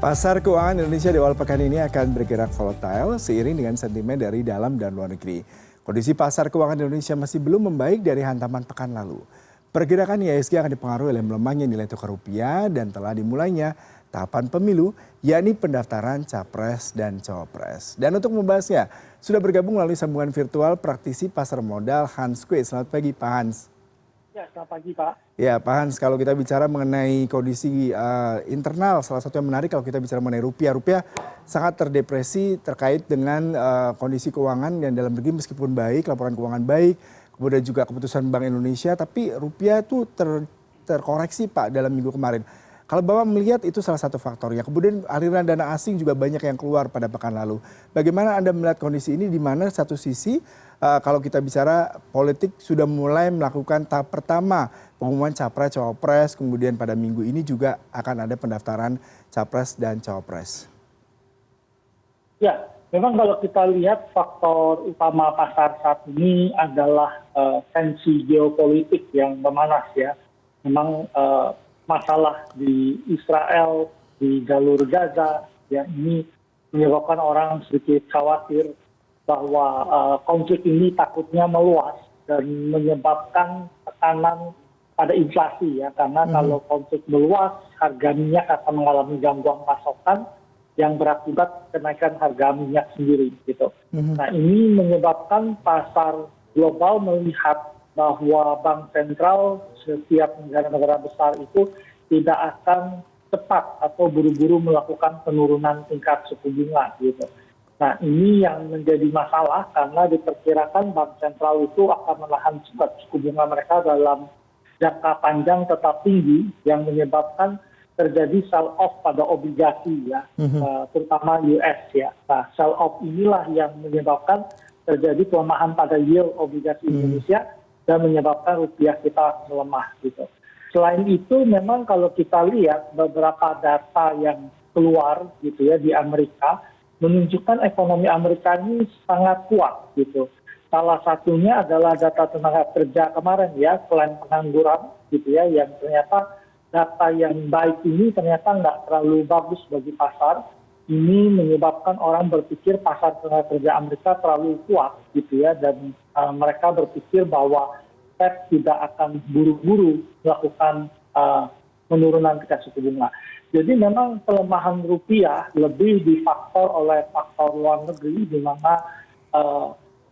Pasar keuangan Indonesia di awal pekan ini akan bergerak volatile seiring dengan sentimen dari dalam dan luar negeri. Kondisi pasar keuangan Indonesia masih belum membaik dari hantaman pekan lalu. Pergerakan IHSG akan dipengaruhi oleh melemahnya nilai tukar rupiah dan telah dimulainya tahapan pemilu, yakni pendaftaran Capres dan Cawapres. Dan untuk membahasnya, sudah bergabung melalui sambungan virtual praktisi pasar modal Hans Kueh. Selamat pagi Pak Hans. Ya, selamat pagi Pak. Ya Pak Hans, kalau kita bicara mengenai kondisi internal, salah satu yang menarik kalau kita bicara mengenai rupiah. Rupiah sangat terdepresi terkait dengan kondisi keuangan yang dalam negeri meskipun baik, laporan keuangan baik, kemudian juga keputusan Bank Indonesia, tapi rupiah itu terkoreksi Pak dalam minggu kemarin. Kalau Bapak melihat itu salah satu faktornya. Kemudian aliran dana asing juga banyak yang keluar pada pekan lalu. Bagaimana Anda melihat kondisi ini di mana satu sisi kalau kita bicara politik sudah mulai melakukan tahap pertama pengumuman Capres, Cawapres, kemudian pada minggu ini juga akan ada pendaftaran Capres dan Cawapres. Ya, memang kalau kita lihat faktor utama pasar saat ini adalah tensi geopolitik yang memanas ya. Memang masalah di Israel, di jalur Gaza, ya ini menyebabkan orang sedikit khawatir bahwa konflik ini takutnya meluas dan menyebabkan tekanan pada inflasi ya, karena kalau konflik meluas, harga minyak akan mengalami gangguan pasokan yang berakibat kenaikan harga minyak sendiri gitu. Nah ini menyebabkan pasar global melihat bahwa bank sentral setiap negara-negara besar itu tidak akan cepat atau buru-buru melakukan penurunan tingkat suku bunga gitu. Nah ini yang menjadi masalah karena diperkirakan bank sentral itu akan menahan suku bunga mereka dalam jangka panjang tetap tinggi yang menyebabkan terjadi sell off pada obligasi ya, terutama US ya. Nah sell off inilah yang menyebabkan terjadi pelemahan pada yield obligasi Indonesia dan menyebabkan rupiah kita melemah gitu. Selain itu memang kalau kita lihat beberapa data yang keluar gitu ya di Amerika menunjukkan ekonomi Amerika ini sangat kuat gitu. Salah satunya adalah data tenaga kerja kemarin ya, selain pengangguran gitu ya, yang ternyata data yang baik ini ternyata nggak terlalu bagus bagi pasar. Ini menyebabkan orang berpikir pasar tenaga kerja Amerika terlalu kuat gitu ya, dan mereka berpikir bahwa Fed tidak akan buru-buru melakukan penurunan tingkat suku bunga. Jadi memang pelemahan rupiah lebih difaktor oleh faktor luar negeri, di mana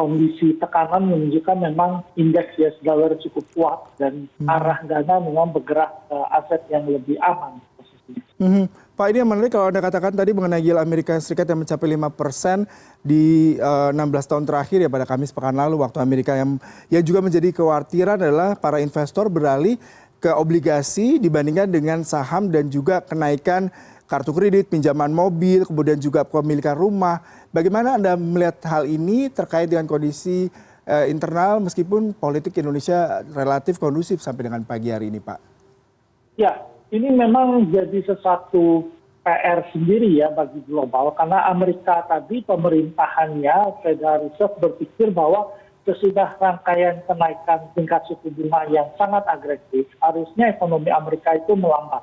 kondisi tekanan menunjukkan memang indeks US dollar cukup kuat dan arah dana memang bergerak ke aset yang lebih aman posisinya. Pak, ini yang menarik kalau Anda katakan tadi mengenai yield Amerika Serikat yang mencapai 5% di 16 tahun terakhir ya pada Kamis pekan lalu waktu Amerika yang juga menjadi kekhawatiran adalah para investor beralih ke obligasi dibandingkan dengan saham dan juga kenaikan kartu kredit, pinjaman mobil, kemudian juga kepemilikan rumah. Bagaimana Anda melihat hal ini terkait dengan kondisi internal meskipun politik Indonesia relatif kondusif sampai dengan pagi hari ini, Pak? Ya, ini memang jadi sesuatu PR sendiri ya bagi global, karena Amerika tadi pemerintahannya Federal Reserve berpikir bahwa sesudah rangkaian kenaikan tingkat suku bunga yang sangat agresif, harusnya ekonomi Amerika itu melambat.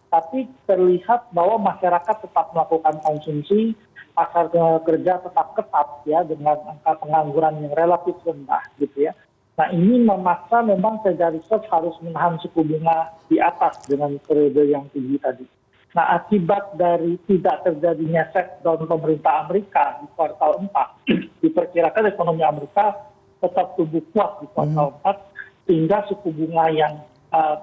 Tapi terlihat bahwa masyarakat tetap melakukan konsumsi, pasar tenaga kerja tetap ketat ya dengan angka pengangguran yang relatif rendah gitu ya. Nah ini memaksa memang Federal Reserve harus menahan suku bunga di atas dengan periode yang tinggi tadi. Nah akibat dari tidak terjadinya setdown pemerintah Amerika di kuartal 4, diperkirakan ekonomi Amerika tetap tumbuh kuat di kuartal 4, sehingga suku bunga yang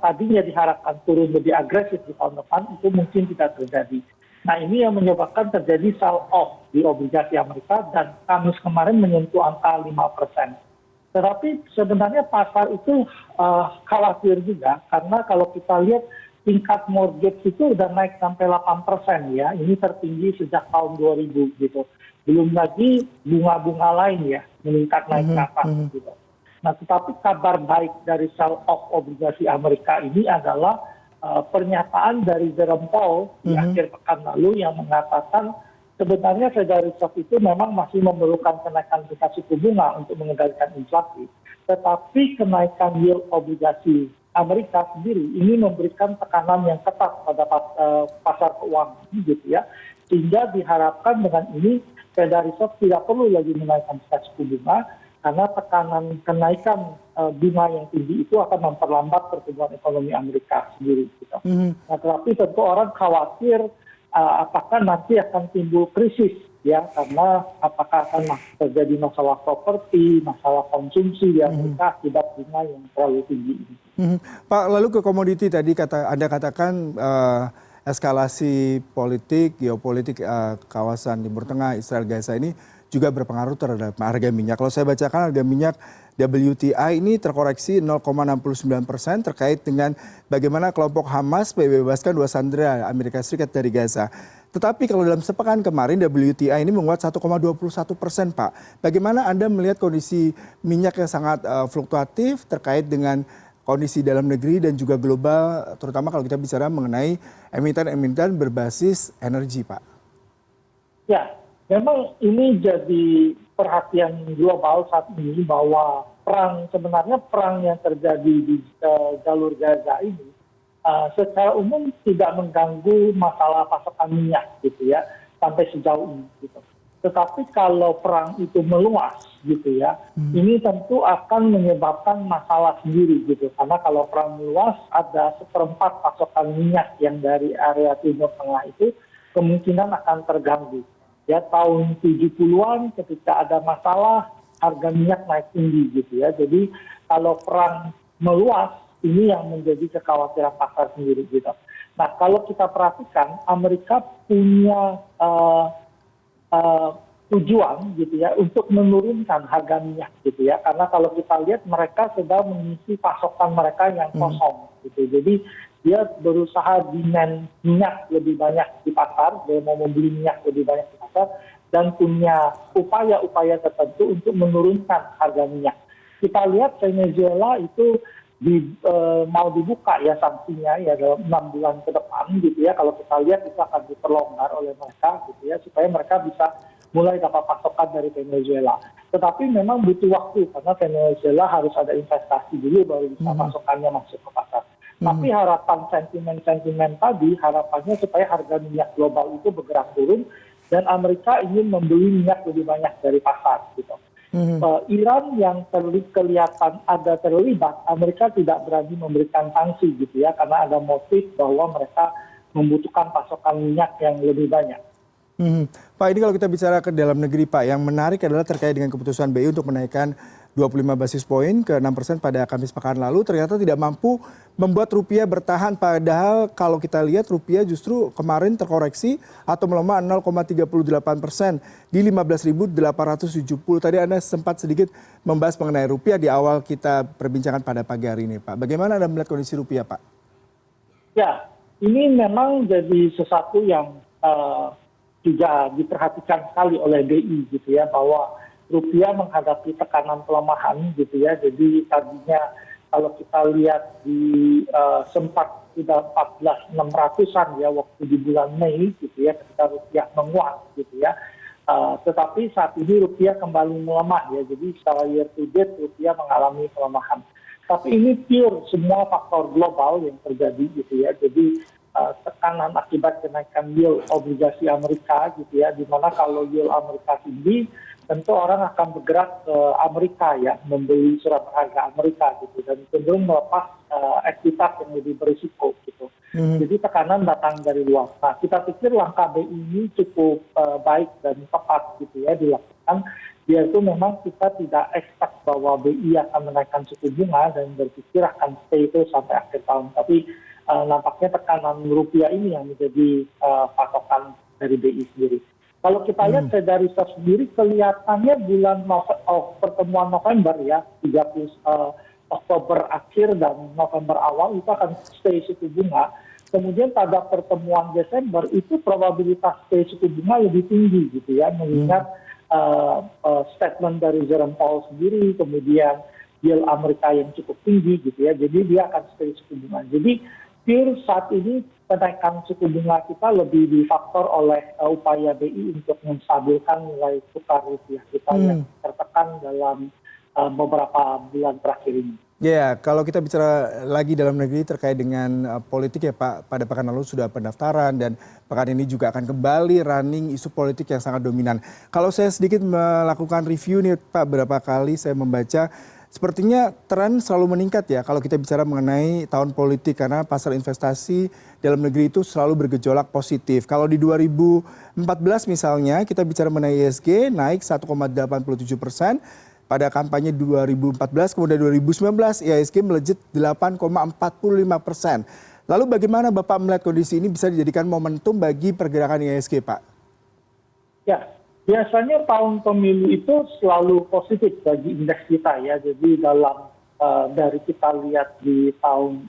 tadinya diharapkan turun lebih agresif di tahun depan itu mungkin tidak terjadi. Nah ini yang menyebabkan terjadi sell off di obligasi Amerika dan Kamis kemarin menyentuh angka 5%. Tetapi sebenarnya pasar itu khawatir juga karena kalau kita lihat tingkat mortgage itu udah naik sampai 8% ya. Ini tertinggi sejak tahun 2000 gitu. Belum lagi bunga-bunga lain ya meningkat naik ke atas gitu. Nah tetapi kabar baik dari sell off obligasi Amerika ini adalah pernyataan dari Jerome Powell di akhir pekan lalu yang mengatakan sebenarnya Federal Reserve itu memang masih memerlukan kenaikan tingkat suku bunga untuk mengendalikan inflasi. Tetapi kenaikan yield obligasi Amerika sendiri ini memberikan tekanan yang ketat pada pasar keuangan gitu ya. Sehingga diharapkan dengan ini Federal Reserve tidak perlu lagi menaikkan suku bunga karena tekanan kenaikan bunga yang tinggi itu akan memperlambat pertumbuhan ekonomi Amerika sendiri gitu. Nah, tetapi tentu orang khawatir apakah nanti akan timbul krisis ya, karena apakah akan terjadi masalah properti, masalah konsumsi di Amerika akibat bunga yang terlalu tinggi ini. Pak, lalu ke komoditi tadi Anda katakan eskalasi politik, geopolitik kawasan Timur Tengah, Israel, Gaza ini juga berpengaruh terhadap harga minyak. Kalau saya bacakan harga minyak WTI ini terkoreksi 0,69% terkait dengan bagaimana kelompok Hamas membebaskan 2 sandera Amerika Serikat dari Gaza. Tetapi kalau dalam sepekan kemarin WTI ini menguat 1,21%, Pak. Bagaimana Anda melihat kondisi minyak yang sangat fluktuatif terkait dengan kondisi dalam negeri dan juga global, terutama kalau kita bicara mengenai emiten-emiten berbasis energi, Pak? Ya, memang ini jadi perhatian global saat ini bahwa sebenarnya perang yang terjadi di jalur Gaza ini secara umum tidak mengganggu masalah pasokan minyak gitu ya sampai sejauh ini gitu. Tetapi kalau perang itu meluas gitu ya, ini tentu akan menyebabkan masalah sendiri gitu. Karena kalau perang meluas ada 1/4 pasokan minyak yang dari area Timur Tengah itu kemungkinan akan terganggu. Ya, tahun 70-an ketika ada masalah harga minyak naik tinggi gitu ya. Jadi kalau perang meluas ini yang menjadi kekhawatiran pasar sendiri gitu. Nah, kalau kita perhatikan Amerika punya tujuan gitu ya untuk menurunkan harga minyak gitu ya, karena kalau kita lihat mereka sedang mengisi pasokan mereka yang kosong gitu. Jadi dia berusaha demand minyak lebih banyak di pasar, dia mau membeli minyak lebih banyak di pasar dan punya upaya-upaya tertentu untuk menurunkan harga minyak. Kita lihat Venezuela itu mau dibuka ya sanksinya ya dalam 6 bulan ke depan gitu ya. Kalau kita lihat itu akan diperlonggar oleh mereka gitu ya supaya mereka bisa mulai dapat pasokan dari Venezuela. Tetapi memang butuh waktu karena Venezuela harus ada investasi dulu baru bisa pasokannya masuk ke pasar. Tapi harapan sentimen tadi harapannya supaya harga minyak global itu bergerak turun dan Amerika ingin membeli minyak lebih banyak dari pasar gitu. Iran yang kelihatan ada terlibat, Amerika tidak berani memberikan sanksi gitu ya karena ada motif bahwa mereka membutuhkan pasokan minyak yang lebih banyak. Pak, ini kalau kita bicara ke dalam negeri, Pak, yang menarik adalah terkait dengan keputusan BI untuk menaikkan 25 basis poin ke 6% pada Kamis pekan lalu ternyata tidak mampu membuat rupiah bertahan. Padahal kalau kita lihat rupiah justru kemarin terkoreksi atau melemah 0,38% di 15.870. Tadi Anda sempat sedikit membahas mengenai rupiah di awal kita perbincangan pada pagi hari ini, Pak. Bagaimana Anda melihat kondisi rupiah, Pak? Ya, ini memang jadi sesuatu yang juga diperhatikan sekali oleh BI gitu ya, bahwa rupiah menghadapi tekanan pelemahan gitu ya. Jadi tadinya kalau kita lihat di sempat sudah 14.600-an ya waktu di bulan Mei gitu ya ketika rupiah menguat gitu ya. Tetapi saat ini rupiah kembali melemah ya. Jadi secara year to date rupiah mengalami pelemahan. Tapi ini pure semua faktor global yang terjadi gitu ya. Jadi tekanan akibat kenaikan yield obligasi Amerika gitu ya, di mana kalau yield Amerika tinggi tentu orang akan bergerak ke Amerika ya, membeli surat berharga Amerika gitu dan cenderung melepas ekuitas yang lebih berisiko gitu. Jadi tekanan datang dari luar. Nah, kita pikir langkah BI ini cukup baik dan tepat gitu ya dilakukan. Yaitu memang kita tidak expect bahwa BI akan menaikkan suku bunga dan berpikir akan stay itu sampai akhir tahun. Tapi nampaknya tekanan rupiah ini yang menjadi patokan dari BI sendiri. Kalau kita lihat dari Reserve sendiri kelihatannya bulan pertemuan November ya, 30 Oktober akhir dan November awal itu akan stay suku bunga. Kemudian pada pertemuan Desember itu probabilitas stay suku bunga lebih tinggi gitu ya, mengingat statement dari Jerome Powell sendiri, kemudian yield Amerika yang cukup tinggi gitu ya, jadi dia akan stay suku bunga. Jadi pure saat ini kenaikan suku bunga kita lebih difaktor oleh upaya BI untuk menstabilkan nilai tukar rupiah kita yang tertekan dalam beberapa bulan terakhir ini. Ya, kalau kita bicara lagi dalam negeri terkait dengan politik ya Pak, pada pekan lalu sudah pendaftaran dan pekan ini juga akan kembali running isu politik yang sangat dominan. Kalau saya sedikit melakukan review nih Pak, berapa kali saya membaca, sepertinya tren selalu meningkat ya kalau kita bicara mengenai tahun politik karena pasar investasi dalam negeri itu selalu bergejolak positif. Kalau di 2014 misalnya kita bicara mengenai ISG naik 1,87%. Pada kampanye 2014, kemudian 2019, IHSG melejit 8,45%. Lalu bagaimana Bapak melihat kondisi ini bisa dijadikan momentum bagi pergerakan IHSG, Pak? Ya, biasanya tahun pemilu itu selalu positif bagi indeks kita ya. Jadi dalam dari kita lihat di tahun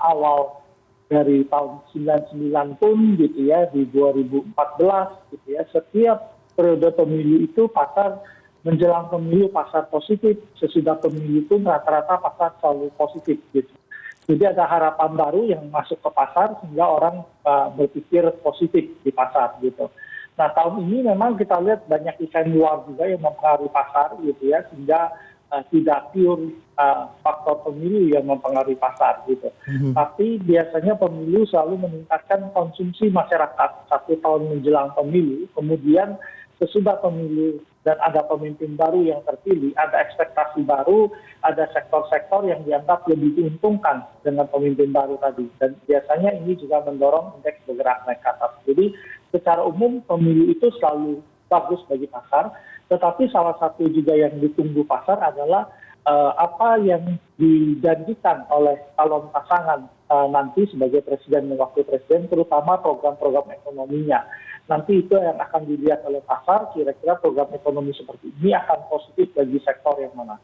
awal dari tahun 99 pun gitu ya, di 2014 gitu ya, setiap periode pemilu itu pasar menjelang pemilu pasar positif, sesudah pemilu pun rata-rata pasar selalu positif gitu. Jadi ada harapan baru yang masuk ke pasar sehingga orang berpikir positif di pasar gitu. Nah tahun ini memang kita lihat banyak event luar juga yang mempengaruhi pasar gitu ya, sehingga tidak pure faktor pemilu yang mempengaruhi pasar gitu. Tapi biasanya pemilu selalu meningkatkan konsumsi masyarakat satu tahun menjelang pemilu, kemudian sesudah pemilu dan ada pemimpin baru yang terpilih, ada ekspektasi baru, ada sektor-sektor yang dianggap lebih diuntungkan dengan pemimpin baru tadi. Dan biasanya ini juga mendorong indeks bergerak naik ke atas. Jadi secara umum pemilu itu selalu bagus bagi pasar, tetapi salah satu juga yang ditunggu pasar adalah apa yang dijanjikan oleh calon pasangan nanti sebagai presiden dan wakil presiden, terutama program-program ekonominya. Nanti itu yang akan dilihat oleh pasar, kira-kira program ekonomi seperti ini akan positif bagi sektor yang mana.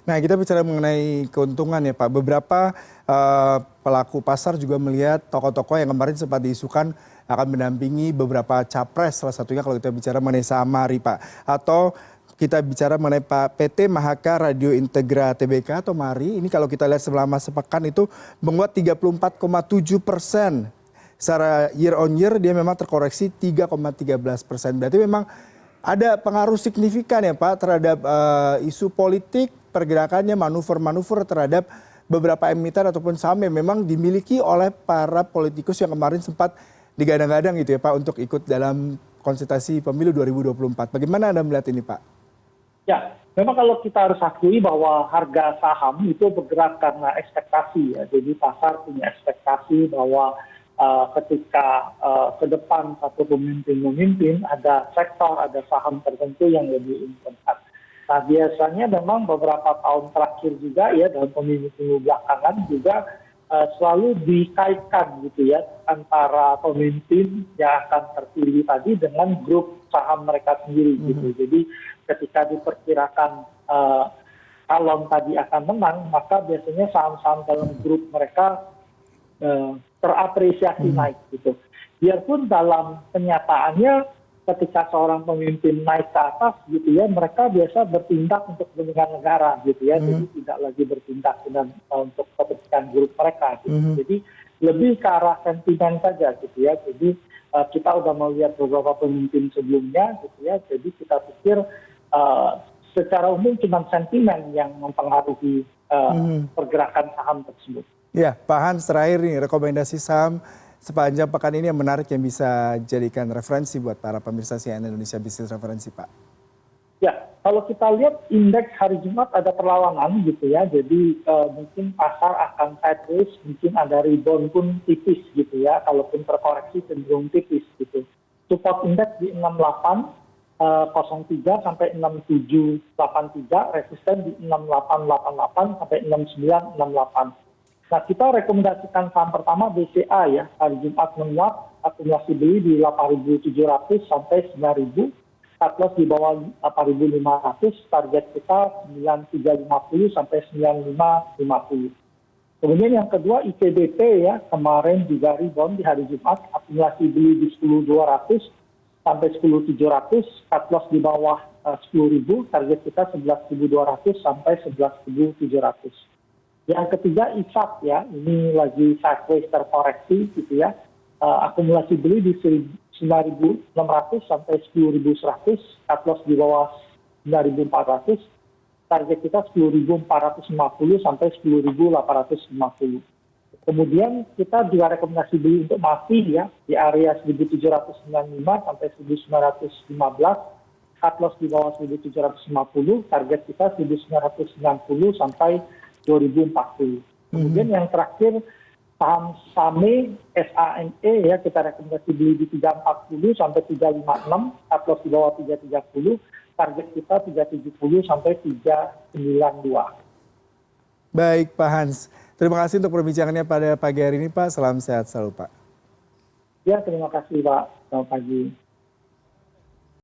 Nah, kita bicara mengenai keuntungan ya Pak. Beberapa pelaku pasar juga melihat tokoh-tokoh yang kemarin sempat diisukan akan mendampingi beberapa capres, salah satunya kalau kita bicara mengenai saham Mari Pak. Atau kita bicara mengenai Pak PT Mahaka Radio Integra Tbk atau Mari, ini kalau kita lihat selama sepekan itu menguat 34,7%. Secara year on year dia memang terkoreksi 3,13%. Berarti memang ada pengaruh signifikan ya Pak terhadap isu politik, pergerakannya, manuver-manuver terhadap beberapa emiten ataupun saham yang memang dimiliki oleh para politikus yang kemarin sempat digadang-gadang gitu ya Pak untuk ikut dalam konsultasi pemilu 2024. Bagaimana Anda melihat ini Pak? Ya, memang kalau kita harus akui bahwa harga saham itu bergerak karena ekspektasi ya. Jadi pasar punya ekspektasi bahwa ketika ke depan satu pemimpin memimpin, ada sektor, ada saham tertentu yang lebih unggul. Nah biasanya memang beberapa tahun terakhir juga ya dalam pemilu belakangan juga selalu dikaitkan gitu ya antara pemimpin yang akan terpilih tadi dengan grup saham mereka sendiri gitu. Jadi ketika diperkirakan calon tadi akan menang, maka biasanya saham-saham dalam grup mereka terapresiasi naik gitu. Biarpun dalam kenyataannya ketika seorang pemimpin naik ke atas gitu ya, mereka biasa bertindak untuk kepentingan negara gitu ya, jadi tidak lagi bertindak dengan untuk kepentingan grup mereka gitu. Jadi lebih ke arah sentimen saja gitu ya. Jadi kita udah melihat beberapa pemimpin sebelumnya gitu ya, jadi kita pikir secara umum cuma sentimen yang mempengaruhi pergerakan saham tersebut. Ya, Pak Hans terakhir nih rekomendasi saham sepanjang pekan ini yang menarik yang bisa jadikan referensi buat para pemirsa CNN Indonesia Business Referensi, Pak. Ya, kalau kita lihat indeks hari Jumat ada perlawanan gitu ya, jadi mungkin pasar akan sideways, mungkin ada rebound pun tipis gitu ya, kalaupun terkoreksi cenderung tipis gitu. Support indeks di 6803 sampai 6783, resisten di 6888 sampai 6968. Nah, kita rekomendasikan saham pertama BCA ya, hari Jumat menguat, akumulasi beli di 8.700 sampai 9.000, cut loss di bawah 8.500, target kita 9.350 sampai 9.550. Kemudian yang kedua ICBP ya, kemarin juga rebound di hari Jumat, akumulasi beli di 10.200 sampai 10.700, cut loss di bawah 10.000, target kita 11.200 sampai 11.700. Yang ketiga ISAP ya, ini lagi sideways terkoreksi gitu ya. Akumulasi beli di 9.600 sampai 10.100, cut loss di bawah 9.400. target kita 10.450 sampai 10.850. Kemudian kita juga rekomendasi beli untuk MAFI ya di area 1.795 sampai 1.915, cut loss di bawah 1.750, target kita 1.990 sampai 2040. Kemudian yang terakhir saham SAME, SAME ya kita rekomendasi beli di 340 sampai 356, cut loss di bawah 330, target kita 370 sampai 392. Baik Pak Hans, terima kasih untuk perbincangannya pada pagi hari ini Pak. Salam sehat selalu Pak. Ya, terima kasih Pak. Selamat pagi.